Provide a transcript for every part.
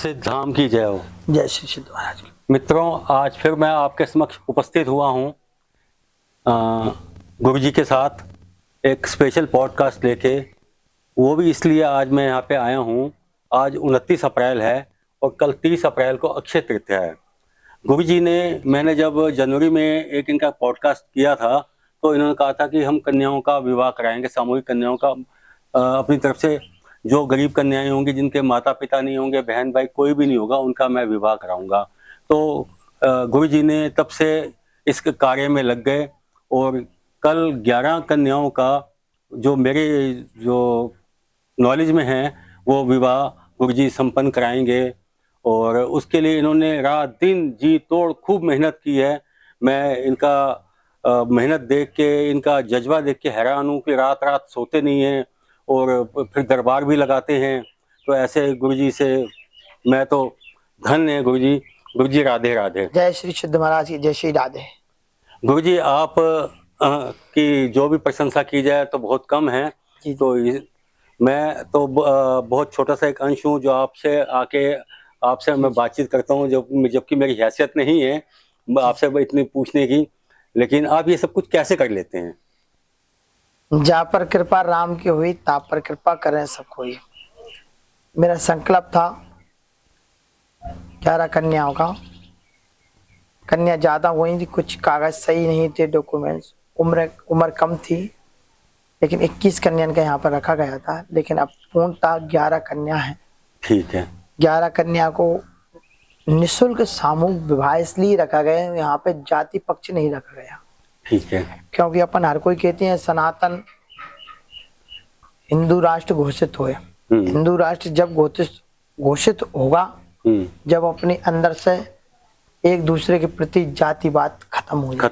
सिद्ध धाम की जय हो। जय श्री सिद्ध महाराज। मित्रों, आज फिर मैं आपके समक्ष उपस्थित हुआ हूँ गुरु जी के साथ एक स्पेशल पॉडकास्ट लेके। वो भी इसलिए आज मैं यहाँ पे आया हूँ। आज 29 अप्रैल है और कल 30 अप्रैल को अक्षय तृतीया है। गुरु जी ने, मैंने जब जनवरी में एक इनका पॉडकास्ट किया था तो इन्होंने कहा था कि हम कन्याओं का विवाह कराएंगे, सामूहिक कन्याओं का अपनी तरफ से। जो गरीब कन्याएं होंगी, जिनके माता पिता नहीं होंगे, बहन भाई कोई भी नहीं होगा, उनका मैं विवाह कराऊंगा। तो गुरु जी ने तब से इस कार्य में लग गए और कल 11 कन्याओं का, जो मेरे जो नॉलेज में है, वो विवाह गुरु जी संपन्न कराएंगे। और उसके लिए इन्होंने रात दिन जी तोड़ खूब मेहनत की है। मैं इनका मेहनत देख के, इनका जज्बा देख के हैरान हूँ कि रात रात सोते नहीं हैं और फिर दरबार भी लगाते हैं। तो ऐसे गुरु जी से मैं तो धन्य है। गुरु जी, गुरु जी राधे राधे। जय श्री सिद्ध महाराज की जय श्री राधे। गुरु जी, आप की जो भी प्रशंसा की जाए तो बहुत कम है। तो मैं तो बहुत छोटा सा एक अंश हूँ जो आपसे मैं बातचीत करता हूँ, जबकि मेरी हैसियत नहीं है आपसे इतनी पूछने की। लेकिन आप ये सब कुछ कैसे कर लेते हैं? जा पर कृपा राम की हुई, ता पर कृपा करें सब कोई। मेरा संकल्प था 11 कन्याओं का। कन्या ज्यादा हुई थी, कुछ कागज सही नहीं थे, डॉक्यूमेंट्स, उम्र कम थी, लेकिन 21 कन्या का यहाँ पर रखा गया था। लेकिन अब पूर्णतः 11 कन्या है। ठीक है। 11 कन्या को निःशुल्क सामूहिक विवाह इसलिए रखा गया, यहाँ पे जाति पक्ष नहीं रखा गया। ठीक है। क्योंकि अपन हर कोई कहते हैं सनातन हिंदू राष्ट्र घोषित हुए। हिंदू राष्ट्र जब घोषित होगा, जब अपने अंदर से एक दूसरे के प्रति जातिवाद खत्म होगा,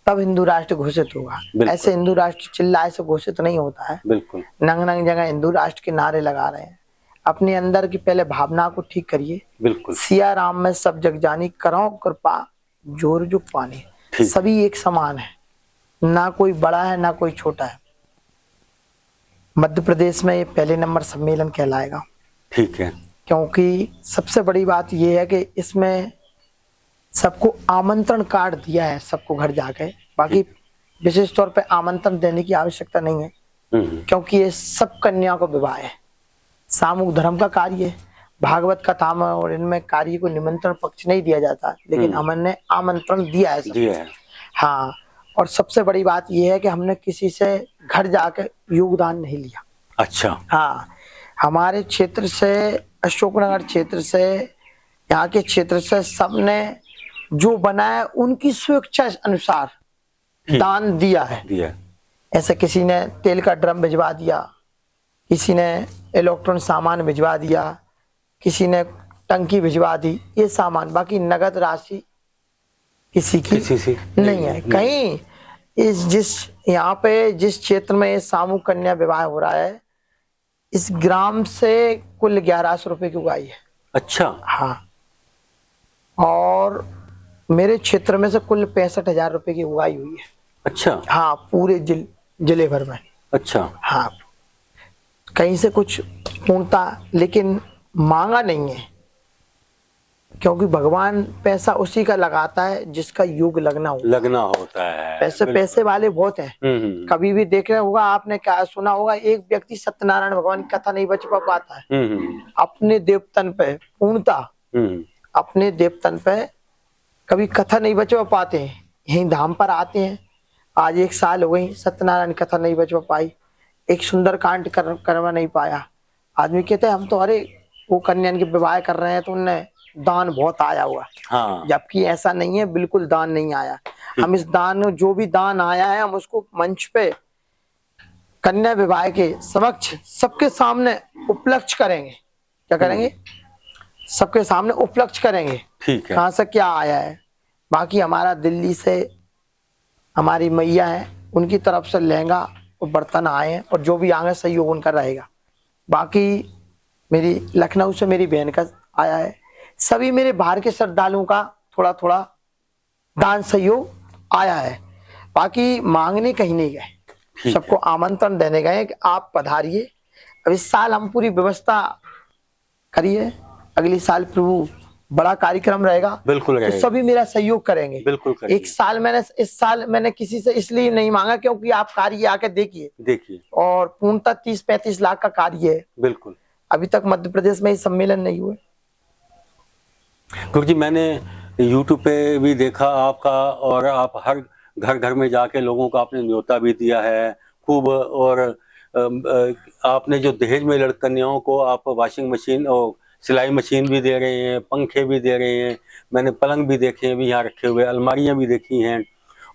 तब हिंदू राष्ट्र घोषित होगा। ऐसे हिंदू राष्ट्र चिल्लाए से घोषित नहीं होता है। बिल्कुल। नंग नंग जगह हिंदू राष्ट्र के नारे लगा रहे हैं। अपने अंदर की पहले भावना को ठीक करिए। बिल्कुल। सिया राम में सब जग जानी, करो कृपा जोर जुग पानी। सभी एक समान है, ना कोई बड़ा है ना कोई छोटा है। मध्य प्रदेश में ये पहले नंबर सम्मेलन कहलाएगा। ठीक है। क्योंकि सबसे बड़ी बात ये है कि इसमें सबको आमंत्रण कार्ड दिया है, सबको घर जाके। बाकी विशेष तौर पे आमंत्रण देने की आवश्यकता नहीं है, क्योंकि ये सब कन्या को विवाह है, सामूहिक धर्म का कार्य है। भागवत कथा में और इनमें कार्य को निमंत्रण पक्ष नहीं दिया जाता, लेकिन हमने आमंत्रण दिया है। हाँ, और सबसे बड़ी बात यह है कि हमने किसी से घर जाके योगदान नहीं लिया। अच्छा। हाँ, हमारे क्षेत्र से, अशोकनगर क्षेत्र से, यहाँ के क्षेत्र से सबने जो बनाया उनकी स्वेच्छा अनुसार दान दिया है। ऐसे किसी ने तेल का ड्रम भिजवा दिया, किसी ने इलेक्ट्रॉनिक सामान भिजवा दिया, किसी ने टंकी भिजवा दी, ये सामान। बाकी नगद राशि किसी की नहीं है। कहीं यहाँ पे जिस क्षेत्र में ये सामूहिक कन्या विवाह हो रहा है, इस ग्राम से कुल 1100 रुपए की उगाई है। अच्छा। हाँ, और मेरे क्षेत्र में से कुल 65,000 रुपए की उगाई हुई है। अच्छा। हाँ, पूरे जिले भर में। अच्छा। हाँ, कहीं से कुछ पूर्णता लेकिन मांगा नहीं है, क्योंकि भगवान पैसा उसी का लगाता है जिसका योग लगना होता है। पैसे वाले बहुत हैं। कभी भी देख रहे होगा आपने, क्या सुना होगा, एक व्यक्ति सत्यनारायण भगवान की कथा नहीं बच पाता है। अपने देवतन पे पूर्णता, अपने देवतन पे कभी कथा नहीं बचवा पाते हैं। यही धाम पर आते हैं, आज 1 साल हो गई, सत्यनारायण कथा नहीं बचवा पाई, एक सुंदर कांड करवा नहीं पाया। आदमी कहते हैं हम तो अरे वो कन्या के विवाह कर रहे हैं तो उनने दान बहुत आया हुआ। हाँ। जबकि ऐसा नहीं है, बिल्कुल दान नहीं आया। हम इस दान, जो भी दान आया है, हम उसको मंच पे कन्या विवाह के समक्ष सबके सामने उपलक्ष्य करेंगे। क्या करेंगे? सबके सामने उपलक्ष्य करेंगे। ठीक है। कहाँ से क्या आया है। बाकी हमारा दिल्ली से हमारी मैया है, उनकी तरफ से लहंगा और बर्तन आए हैं, और जो भी आगे सहयोग उनका रहेगा। बाकी मेरी लखनऊ से मेरी बहन का आया है। सभी मेरे बाहर के श्रद्धालुओं का थोड़ा थोड़ा दान सहयोग आया है। बाकी मांगने कहीं नहीं गए, सबको आमंत्रण देने गए कि आप पधारिए। अब इस साल हम पूरी व्यवस्था करिए। अगले साल प्रभु बड़ा कार्यक्रम रहेगा, बिल्कुल तो रहेगा। सभी मेरा सहयोग करेंगे। बिल्कुल करेंगे। इस साल मैंने किसी से इसलिए नहीं मांगा क्योंकि आप कार्य आके देखिए, और पूर्णतः 30-35 लाख का कार्य है। बिल्कुल। अभी तक मध्य प्रदेश में सम्मेलन नहीं हुए। गुरु जी, मैंने YouTube पे भी देखा आपका, और आप हर घर घर में जाके लोगों को आपने न्योता भी दिया है खूब, और आपने जो दहेज में लड़कन्याओं को आप वॉशिंग मशीन और सिलाई मशीन भी दे रहे हैं, पंखे भी दे रहे हैं, मैंने पलंग भी देखे हैं भी यहाँ रखे हुए, अलमारियां भी देखी हैं,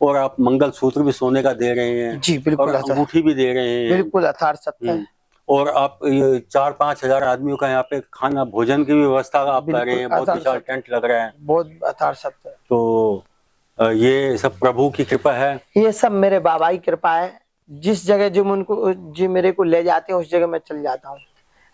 और आप मंगलसूत्र भी सोने का दे रहे हैं जी बिल्कुल, और अंगूठी भी दे रहे हैं। बिल्कुल यथार्थ सत्य है। और आप 4-5 हजार आदमियों का यहाँ पे खाना भोजन की व्यवस्था आप कर रहे हैं, बहुत विशाल टेंट लग रहा है, बहुत यथार्थ सत्य है। तो ये सब प्रभु की कृपा है। ये सब मेरे बाबा की कृपा है। जिस जगह जो मेरे को ले जाते हैं उस जगह मैं चल जाता हूँ।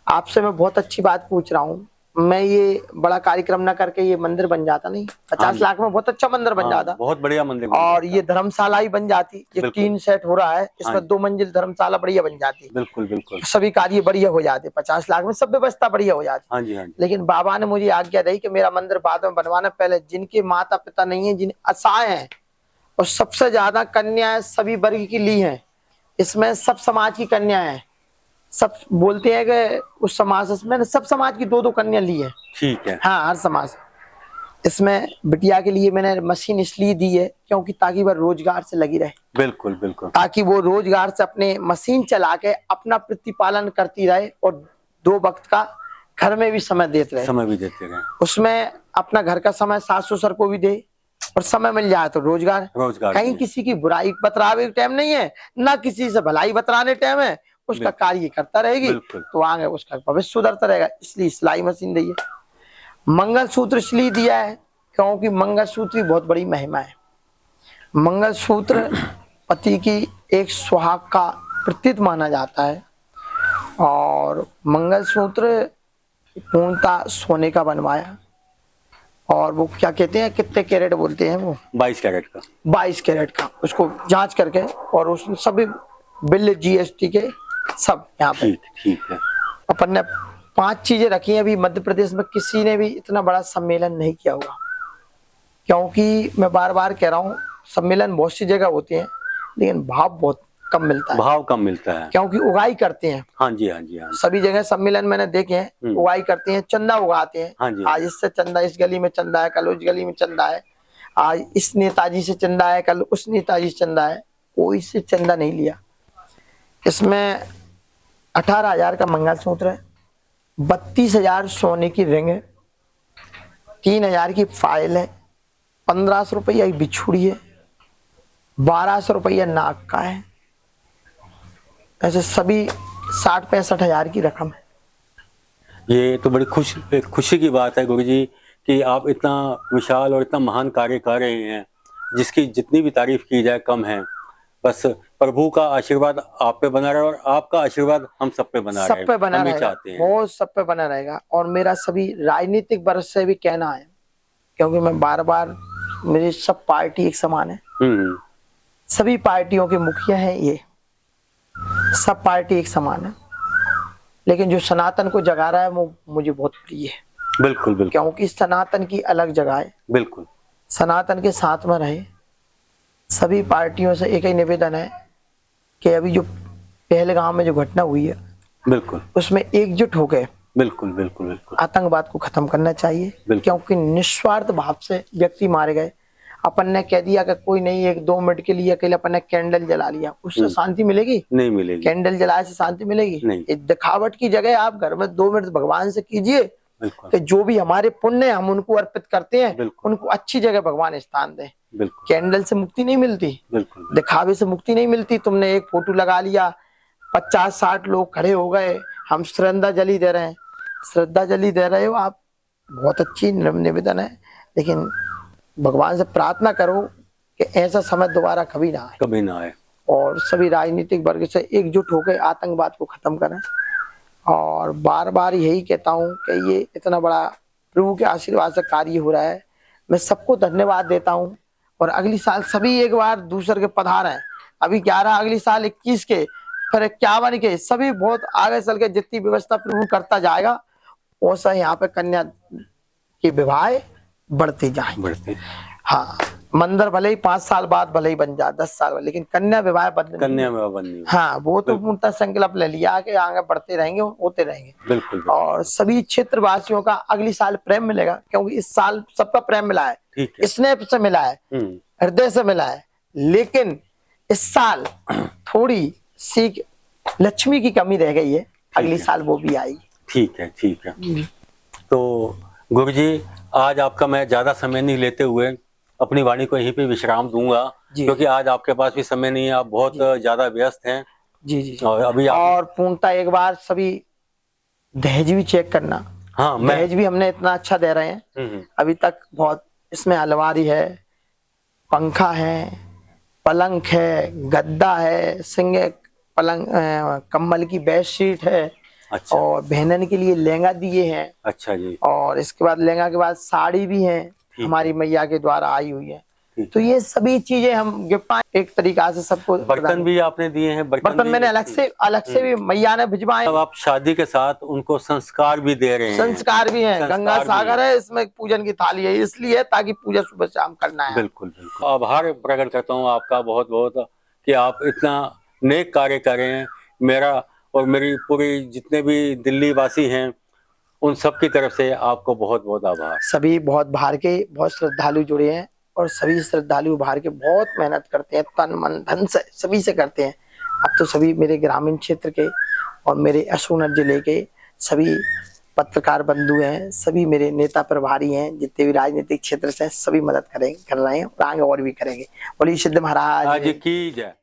आपसे मैं बहुत अच्छी बात पूछ रहा हूँ, मैं ये बड़ा कार्यक्रम ना करके ये मंदिर बन जाता नहीं, 50 लाख में बहुत अच्छा मंदिर बन जाता, बहुत बढ़िया मंदिर, और ये धर्मशाला ही बन जाती। ये 3 सेट हो रहा है, इसमें 2 मंजिल धर्मशाला बढ़िया बन जाती। बिल्कुल बिल्कुल, सभी कार्य बढ़िया हो जाते, 50 लाख में सब व्यवस्था बढ़िया हो जाती। हाँ जी, हाँ जी। लेकिन बाबा ने मुझे आज्ञा दी कि मेरा मंदिर बाद में बनवाना, पहले जिनके माता पिता नहीं है, जिन असहाय हैं, और सबसे ज्यादा कन्याएं सभी वर्ग की ली हैं, इसमें सब समाज की कन्या है। सब बोलते हैं कि उस समाज से मैंने सब समाज की 2-2 कन्या ली है। ठीक है। हाँ, हर समाज। इसमें बिटिया के लिए मैंने मशीन इसलिए दी है क्योंकि ताकि वह रोजगार से लगी रहे। बिल्कुल बिल्कुल, ताकि वो रोजगार से अपने मशीन चला के अपना प्रतिपालन करती रहे, और 2 वक्त का घर में भी समय देते रहे। उसमें अपना घर का समय सास ससुर को भी दे, और समय मिल जाए तो रोजगार कहीं किसी की बुराई बतरावे टाइम नहीं है, ना किसी से भलाई बतराने टाइम है, उसका कार्य करता रहेगी तो आगे उसका भविष्य सुधरता रहेगा। इसलिए सिलाई मशीन दी है। मंगलसूत्र इसलिए दिया है क्योंकि मंगलसूत्र की बहुत बड़ी महिमा है। मंगलसूत्र पति की एक सुहाग का प्रतीक माना जाता है, और मंगलसूत्र पूर्णतः सोने का बनवाया, और वो क्या कहते हैं, कितने कैरेट बोलते हैं वो, 22 कैरेट का, 22 कैरेट का, उसको जांच करके, और उसमें सभी बिल GST के सब यहाँ पे। ठीक है। अपन ने 5 चीजें रखी हैं। अभी मध्य प्रदेश में किसी ने भी इतना बड़ा सम्मेलन नहीं किया होगा, क्योंकि मैं बार बार कह रहा हूँ, सम्मेलन बहुत सी जगह होते हैं लेकिन भाव बहुत कम मिलता है। भाव कम मिलता है क्योंकि उगाई करते हैं। हाँ जी, हाँ जी, हाँ। सभी जगह सम्मेलन मैंने देखे हैं, उगाई करते हैं, चंदा उगाते हैं। हाँ जी। आज इससे चंदा, इस गली में चंदा है, कल उस गली में चंदा है, आज इस नेताजी से चंदा है, कल उस नेताजी से चंदा है, कोई से चंदा नहीं लिया। इसमें 18,000 का मंगलसूत्र है, 32,000 सोने की रिंग है, 3,000 की फाइल है, 1,500 रुपया की बिछुड़ी है, 1,200 रुपया नाक का है। ऐसे सभी 60-65 हजार की रकम है। ये तो बड़ी खुशी की बात है गुरु जी कि आप इतना विशाल और इतना महान कार्य कर रहे हैं, जिसकी जितनी भी तारीफ की जाए कम है। बस प्रभु का आशीर्वाद आप पे बना रहे, और आपका आशीर्वाद हम सब पे बना रहे, सब पे बना रहेगा, चाहते हैं। बहुत सब पे बना रहेगा। और मेरा सभी राजनीतिक वर्ग से भी कहना है, क्योंकि मैं बार बार, मेरी सब पार्टी एक समान है, सभी पार्टियों के मुखिया हैं, ये सब पार्टी एक समान है, लेकिन जो सनातन को जगा रहा है वो मुझे बहुत प्रिय है। बिल्कुल बिल्कुल, क्योंकि सनातन की अलग जगह है। बिल्कुल, सनातन के साथ में रहे। सभी पार्टियों से एक ही निवेदन है कि अभी जो पहलगाम में जो घटना हुई है, बिल्कुल, उसमें एकजुट हो गए, बिल्कुल बिल्कुल बिल्कुल, आतंकवाद को खत्म करना चाहिए। क्योंकि निस्वार्थ भाव से व्यक्ति मारे गए। अपन ने कह दिया कि कोई नहीं, 1-2 मिनट के लिए अकेले अपन ने कैंडल जला लिया, उससे शांति मिलेगी? नहीं मिलेगी। कैंडल जलाने से शांति मिलेगी? नहीं। दिखावट की जगह आप घर में 2 मिनट भगवान से कीजिए कि जो भी हमारे पुण्य हम उनको अर्पित करते हैं, उनको अच्छी जगह भगवान स्थान दें। कैंडल से मुक्ति नहीं मिलती, दिखावे से मुक्ति नहीं मिलती। तुमने एक फोटो लगा लिया, 50-60 लोग खड़े हो गए, हम श्रद्धांजलि दे रहे हैं, श्रद्धांजलि दे रहे हो आप, बहुत अच्छी निवेदन है, लेकिन भगवान से प्रार्थना करो कि ऐसा समय दोबारा कभी ना आए, और सभी राजनीतिक वर्ग से एकजुट होकर आतंकवाद को खत्म करें। और बार बार यही कहता हूँ कि ये इतना बड़ा प्रभु के आशीर्वाद से कार्य हो रहा है। मैं सबको धन्यवाद देता हूँ, और अगली साल सभी एक बार दूसरे के पधार हैं। अभी 11, अगली साल 21 के, फिर 51 के, सभी बहुत आगे चल के जितनी व्यवस्था प्रभु करता जाएगा वैसा यहाँ पे कन्या के विवाह बढ़ते जाएंगे। हाँ, मंदिर भले ही 5 साल बाद भले ही बन जाए, 10 साल बाद, लेकिन कन्या विवाह बननी। हाँ, वो तो पूर्णतः संकल्प ले लिया कि आगे बढ़ते रहेंगे, होते रहेंगे। बिल्कुल। और सभी क्षेत्रवासियों का अगली साल प्रेम मिलेगा, क्योंकि इस साल सबका प्रेम मिला है, स्नेह से मिला है, हृदय से मिला है। लेकिन इस साल थोड़ी सी लक्ष्मी की कमी रह गई है, अगली साल वो भी आएगी। ठीक है, ठीक है। तो गुरुजी, आज आपका मैं ज्यादा समय नहीं लेते हुए अपनी वाणी को यहीं पे विश्राम दूंगा, क्योंकि आज आपके पास भी समय नहीं है, आप बहुत ज्यादा व्यस्त हैं। जी जी। और अभी और पूर्णतः एक बार सभी दहेज भी चेक करना। हाँ, दहेज भी हमने इतना अच्छा दे रहे हैं अभी तक। बहुत इसमें अलमारी है, पंखा है, पलंग है, गद्दा है, सिंगे पलंग, कम्बल की बेडशीट है। अच्छा। और बहनन के लिए लहंगा दिए हैं। अच्छा जी। और इसके बाद लहंगा के बाद साड़ी भी है, हमारी मैया के द्वारा आई हुई है। तो ये सभी चीजें हम गिफ्ट एक तरीका से सबको। बर्तन भी आपने दिए हैं? बर्तन मैंने अलग से भी मैया ने भिजवाए। अब आप शादी के साथ उनको संस्कार भी दे रहे हैं? संस्कार भी है, गंगा सागर है, इसमें पूजन की थाली है, इसलिए ताकि पूजा सुबह शाम करना है। बिल्कुल बिल्कुल। आभार प्रकट करता हूँ आपका बहुत बहुत कि आप इतना नेक कार्य कर रहे हैं। मेरा और मेरी पूरी जितने भी दिल्ली वासी हैं उन सब की तरफ से आपको बहुत बहुत आभार। सभी बहुत बाहर के बहुत श्रद्धालु जुड़े हैं, और सभी श्रद्धालु बाहर के बहुत मेहनत करते हैं, तन मन धन से सभी से करते हैं। अब तो सभी मेरे ग्रामीण क्षेत्र के और मेरे अशोकनगर जिले के सभी पत्रकार बंधु हैं, सभी मेरे नेता प्रभारी हैं, जितने भी राजनीतिक क्षेत्र से सभी मदद कर रहे हैं और आगे और भी करेंगे। बोलिए सिद्ध महाराज की जय।